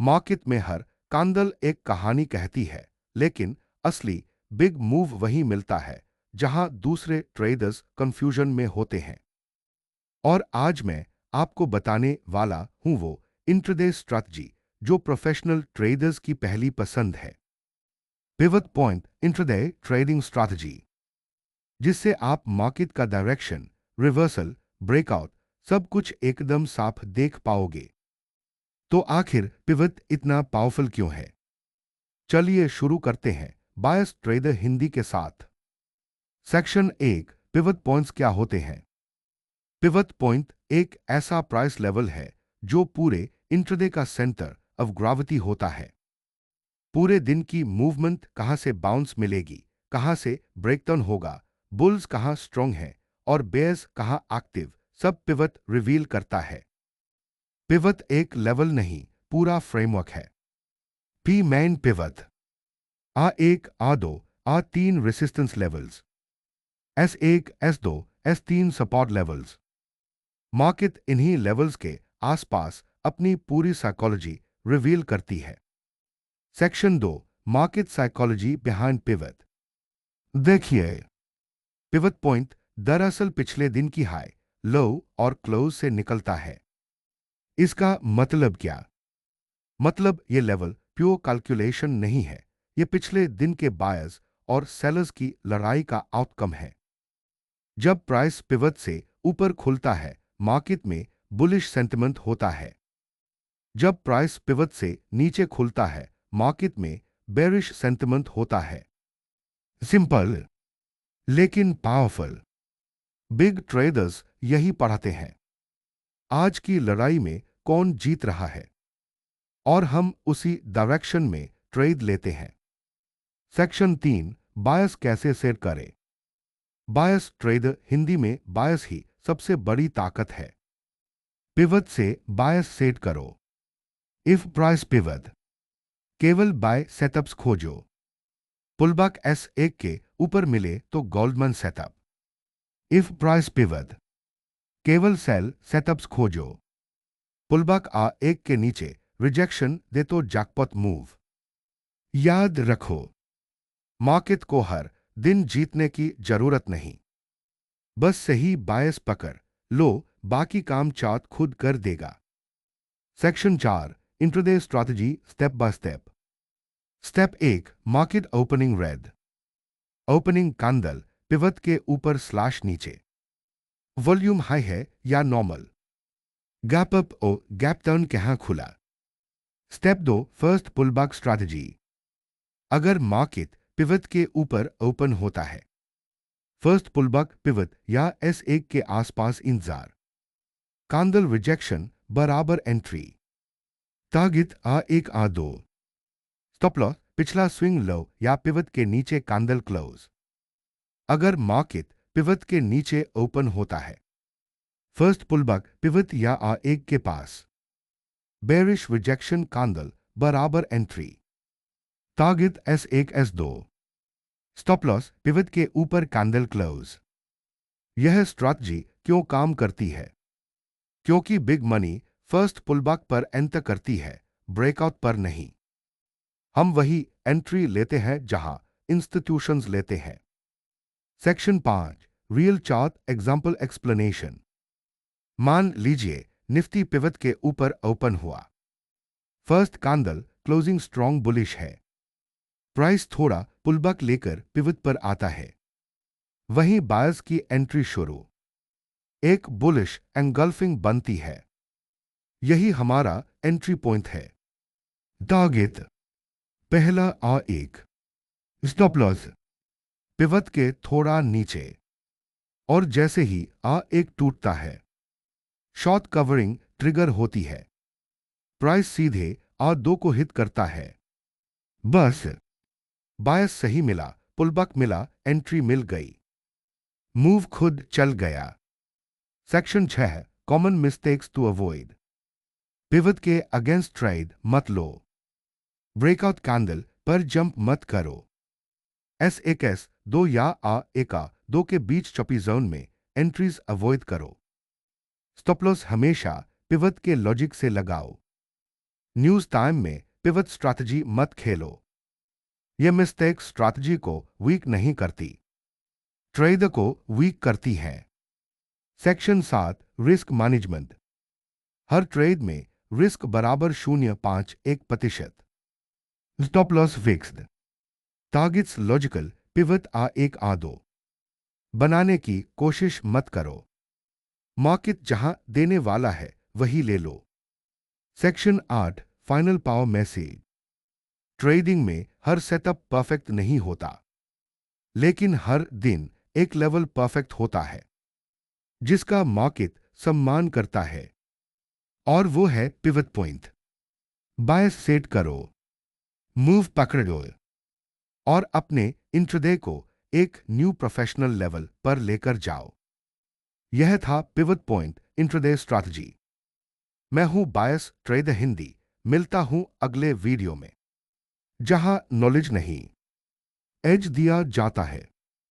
Market में हर candle एक कहानी कहती है, लेकिन असली बिग मूव वहीं मिलता है जहां दूसरे ट्रेडर्स कंफ्यूजन में होते हैं। और आज मैं आपको बताने वाला हूं वो इंट्राडे स्ट्रैटेजी जो प्रोफेशनल ट्रेडर्स की पहली पसंद है। Pivot point intraday trading strategy, जिससे आप मार्केट का डायरेक्शन, रिवर्सल, ब्रेकआउट सब कुछ एकदम साफ देख पाओगे। तो आखिर पिवट इतना पावरफुल क्यों है? चलिए शुरू करते हैं बायस ट्रेडर हिंदी के साथ। सेक्शन 1, पिवट पॉइंट्स क्या होते हैं? पिवट पॉइंट एक ऐसा प्राइस लेवल है जो पूरे इंट्राडे का सेंटर ऑफ ग्रेविटी होता है। पूरे दिन की मूवमेंट कहां से बाउंस मिलेगी, कहां से ब्रेकडाउन होगा, बुल्स कहां स्ट्रांग है और बेयर्स कहां एक्टिव, सब पिवट रिवील करता है। पिवट एक लेवल नहीं, पूरा फ्रेमवर्क है। P main pivot A1, A2, A3 resistance levels, S1, S2, S3 support levels. Market इन्हीं लेवल्स के आसपास अपनी पूरी साइकोलॉजी रिवील करती है। Section 2, market psychology behind pivot. देखिए, पिवट पॉइंट दरअसल पिछले दिन की हाई, लो और क्लोज से निकलता है। इसका मतलब क्या? मतलब ये लेवल प्योर कैलकुलेशन नहीं है, ये पिछले दिन के बायर्स और सेलर्स की लड़ाई का आउटकम है। जब प्राइस पिवट से ऊपर खुलता है, मार्केट में बुलिश सेंटिमेंट होता है। जब प्राइस पिवट से नीचे खुलता है, मार्केट में बेरिश सेंटिमेंट होता है। सिंपल लेकिन पावरफुल। बिग ट्रेडर्स यही पढ़ाते हैं। आज की लड़ाई में कौन जीत रहा है और हम उसी डायरेक्शन में ट्रेड लेते हैं। सेक्शन 3, बायस कैसे सेट करें? बायस ट्रेडर हिंदी में बायस ही सबसे बड़ी ताकत है। पिवट से बायस सेट करो। इफ प्राइस पिवट, केवल बाय सेटअप्स खोजो। पुलबैक S1 के ऊपर मिले तो Goldman setup. If price pivot, केवल सेल सेटअप्स खोजो। पुलबैक A1 के नीचे रिजेक्शन दे तो जैकपॉट मूव। याद रखो, मार्केट को हर दिन जीतने की जरूरत नहीं, बस सही बायस पकड़ लो, बाकी काम चार्ट खुद कर देगा। Section 4, intraday strategy step by step. Step 1, market opening red. Opening candle pivot के ऊपर स्लैश नीचे। वॉल्यूम हाई है या नॉर्मल? गैप अप ओ गैप डाउन कहां खुला? Step 2, first pullback strategy. अगर मार्केट पिवट के ऊपर ओपन होता है, फर्स्ट पुलबैक पिवट या S1 के आसपास इंतजार। कैंडल रिजेक्शन बराबर entry. Target A1, A2। Stop loss पिछला स्विंग लो या पिवट के नीचे कैंडल क्लोज। अगर मार्केट पिवट के नीचे ओपन होता है, फर्स्ट पुलबैक पिवट या A1 के पास, बेरिश रिजेक्शन कैंडल बराबर entry. Target S1, S2। Stop loss pivot के ऊपर कैंडल क्लोज। यह स्ट्रैटेजी क्यों काम करती है? क्योंकि बिग मनी फर्स्ट पुलबैक पर एंटर करती है, ब्रेकआउट पर नहीं। हम वही एंट्री लेते हैं जहां इंस्टीट्यूशंस लेते हैं। Section 5, real chart example explanation. मान लीजिए निफ्टी पिवट के ऊपर ओपन हुआ। First candle closing strong bullish है। प्राइस थोड़ा पुलबैक लेकर पिवट पर आता है। वहीं बायर्स की एंट्री शुरू। एक बुलिश एंगल्फिंग बनती है। यही हमारा एंट्री पॉइंट है। टारगेट पहला A1। स्टॉप लॉस पिवट के थोड़ा नीचे। और जैसे ही A1 टूटता है, शॉर्ट कवरिंग ट्रिगर होती है। प्राइस सीधे A2 को हिट करता है। बस बायस सही मिला, पुलबैक मिला, एंट्री मिल गई, मूव खुद चल गया। Section 6, common mistakes to avoid. Pivot के अगेंस्ट ट्रेड मत लो। ब्रेकआउट कैंडल पर जंप मत करो। S1, S2 या A1, A2 के बीच चॉपी जोन में एंट्रीज अवॉइड करो। स्टॉप लॉस हमेशा पिवट के लॉजिक से लगाओ। न्यूज टाइम में पिवट स्ट्रैटेजी मत खेलो। ये मिस्टेक स्ट्रैटेजी को वीक नहीं करती, ट्रेडर को वीक करती है। Section 7 risk management. हर ट्रेड में रिस्क बराबर 0.51%। Stop loss fixed. Targets logical pivot एक आ दो बनाने की कोशिश मत करो। मार्केट जहां देने वाला है वही ले लो। Section 8 final power message. Trading में हर सेटअप परफेक्ट नहीं होता, लेकिन हर दिन एक लेवल परफेक्ट होता है जिसका मार्केट सम्मान करता है, और वो है पिवट पॉइंट। बायस सेट करो, मूव पकड़ो और अपने इंट्राडे को एक न्यू प्रोफेशनल लेवल पर लेकर जाओ। यह था पिवट पॉइंट इंट्राडे स्ट्रैटेजी। मैं हूं बायस ट्रेडर हिंदी। मिलता हूं अगले वीडियो में, जहां नॉलेज नहीं, एज दिया जाता है।